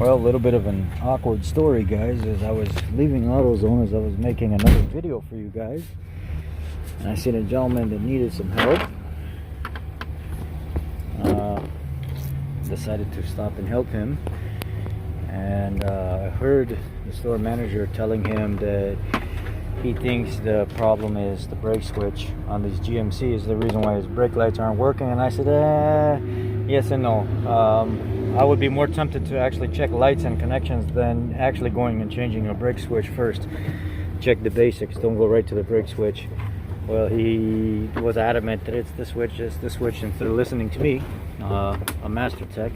Well, a little bit of an awkward story, guys. As I was leaving AutoZone, as I was making another video for you guys, and I seen a gentleman that needed some help. Decided to stop and help him, and I heard the store manager telling him that he thinks the problem is the brake switch on these GMC is the reason why his brake lights aren't working. And I said, yes and no. I would be more tempted to actually check lights and connections than actually going and changing a brake switch first. Check the basics, don't go right to the brake switch. Well, he was adamant that it's the switch, instead of listening to me, a master tech.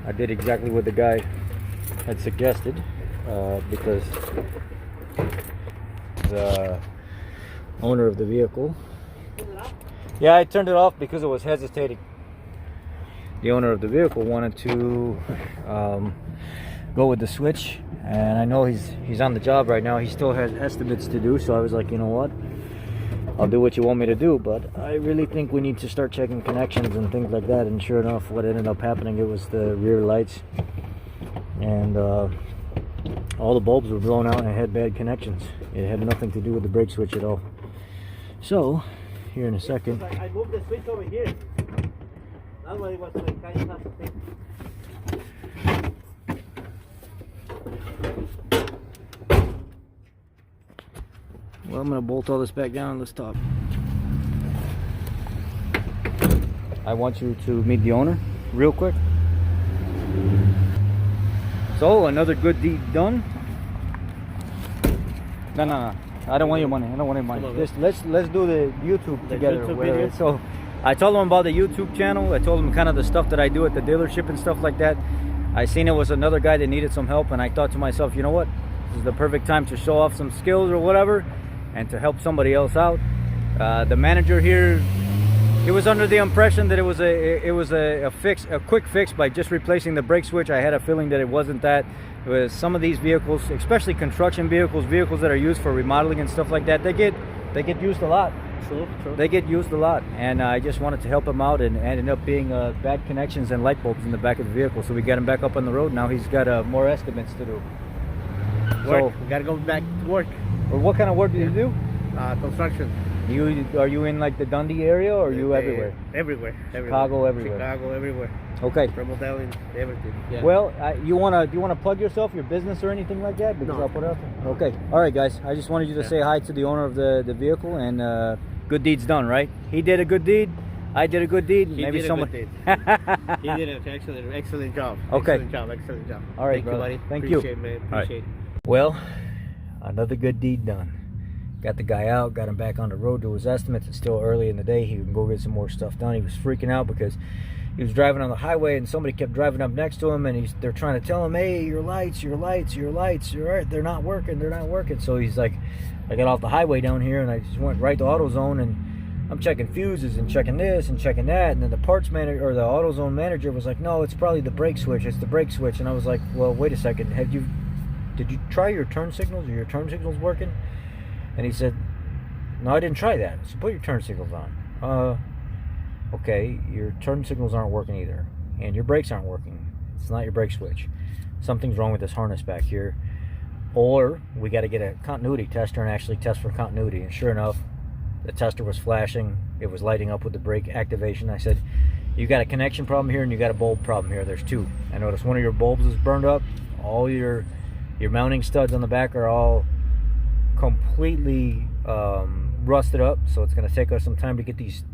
I did exactly what the guy had suggested, because the owner of the vehicle, yeah, I turned it off because it was hesitating. The owner of the vehicle wanted to go with the switch, and I know he's on the job right now. He still has estimates to do, so I was like, you know what, I'll do what you want me to do, but I really think we need to start checking connections and things like that. And sure enough, what ended up happening, it was the rear lights, and all the bulbs were blown out and it had bad connections. It had nothing to do with the brake switch at all. So here in a second, I moved the switch over here. That's why it was like kind of thing. well, I'm gonna bolt all this back down. Let's talk. I want you to meet the owner real quick. So, another good deed done. No. I don't want your money. I don't want your money. Just let's do the YouTube together. YouTube so, I told him about the YouTube channel. I told him kind of the stuff that I do at the dealership and stuff like that. I seen it was another guy that needed some help, and I thought to myself, you know what? This is the perfect time to show off some skills or whatever, and to help somebody else out. The manager here, he was under the impression that it was a quick fix by just replacing the brake switch. I had a feeling that it wasn't that. It was some of these vehicles, especially construction vehicles that are used for remodeling and stuff like that, they get used a lot. True. They get used a lot, and I just wanted to help him out, and ended up being bad connections and light bulbs in the back of the vehicle. So we got him back up on the road. Now he's got more estimates to do. Work. We gotta go back to work. Well, what kind of work do you do? Construction. Are you in like the Dundee area, or are you everywhere? Everywhere. Chicago, everywhere. Chicago, everywhere. Okay. Remodeling, everything. Yeah. Well, do you wanna plug yourself, your business, or anything like that? Because No. I'll put it up there. Okay. All right, guys. I just wanted you to say hi to the owner of the vehicle, and good deed's done, right? He did a good deed. I did a good deed. Maybe someone. He did an excellent job. Okay. Excellent job. All right, Thank you, buddy. Thank you. Appreciate it, man. Appreciate it. Well, another good deed done. Got the guy out, got him back on the road to his estimates. It's still early in the day. He can go get some more stuff done. He was freaking out because he was driving on the highway, and somebody kept driving up next to him, and they're trying to tell him, hey, your lights, they're not working. So he's like, I got off the highway down here, and I just went right to AutoZone, and I'm checking fuses and checking this and checking that. And then the parts manager, or the AutoZone manager, was like, no, it's probably the brake switch. It's the brake switch. And I was like, well, wait a second. Did you try your turn signals? Are your turn signals working? And he said, no, I didn't try that. So put your turn signals on. Okay, your turn signals aren't working either, and your brakes aren't working. It's not your brake switch. Something's wrong with this harness back here, or we got to get a continuity tester and actually test for continuity. And sure enough, the tester was flashing. It was lighting up with the brake activation. I said, you got a connection problem here, and you got a bulb problem here. There's two. I noticed one of your bulbs is burned up. All your mounting studs on the back are all completely rusted up, so it's going to take us some time to get these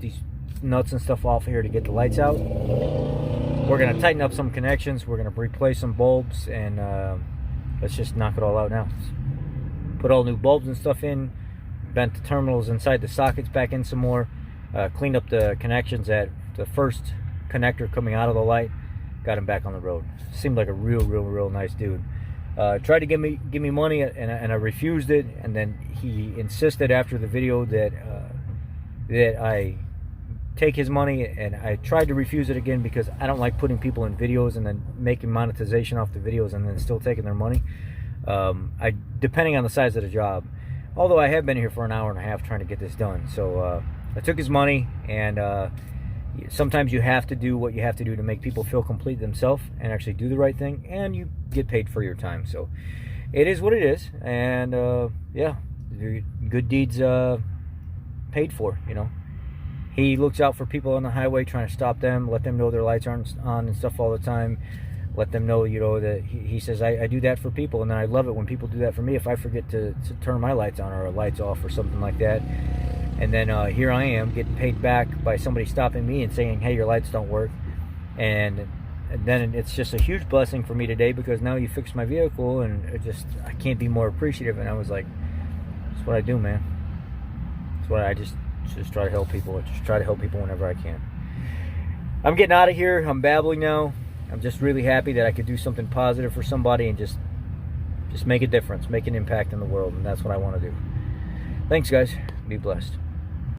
nuts and stuff off here to get the lights out. We're going to tighten up some connections. We're going to replace some bulbs, and let's just knock it all out now. Put all new bulbs and stuff in, bent the terminals inside the sockets back in some more, cleaned up the connections at the first connector coming out of the light, got him back on the road. Seemed like a real nice dude. Tried to give me money, and I refused it, and then he insisted after the video that I take his money, and I tried to refuse it again because I don't like putting people in videos and then making monetization off the videos and then still taking their money. Depending on the size of the job, although I have been here for an hour and a half trying to get this done. So I took his money, and sometimes you have to do what you have to do to make people feel complete themselves and actually do the right thing, and you get paid for your time. So it is what it is, and yeah, good deeds paid for, you know. He looks out for people on the highway, trying to stop them, let them know their lights aren't on and stuff all the time, let them know, you know, that he says, I do that for people, and then I love it when people do that for me. If I forget to turn my lights on or lights off or something like that, and then here I am getting paid back by somebody stopping me and saying, hey, your lights don't work. And then it's just a huge blessing for me today, because now you fixed my vehicle, and I can't be more appreciative. And I was like, that's what I do, man. That's what I just try to help people. I just try to help people whenever I can. I'm getting out of here. I'm babbling now. I'm just really happy that I could do something positive for somebody and just make a difference, make an impact in the world, and that's what I want to do. Thanks, guys. Be blessed.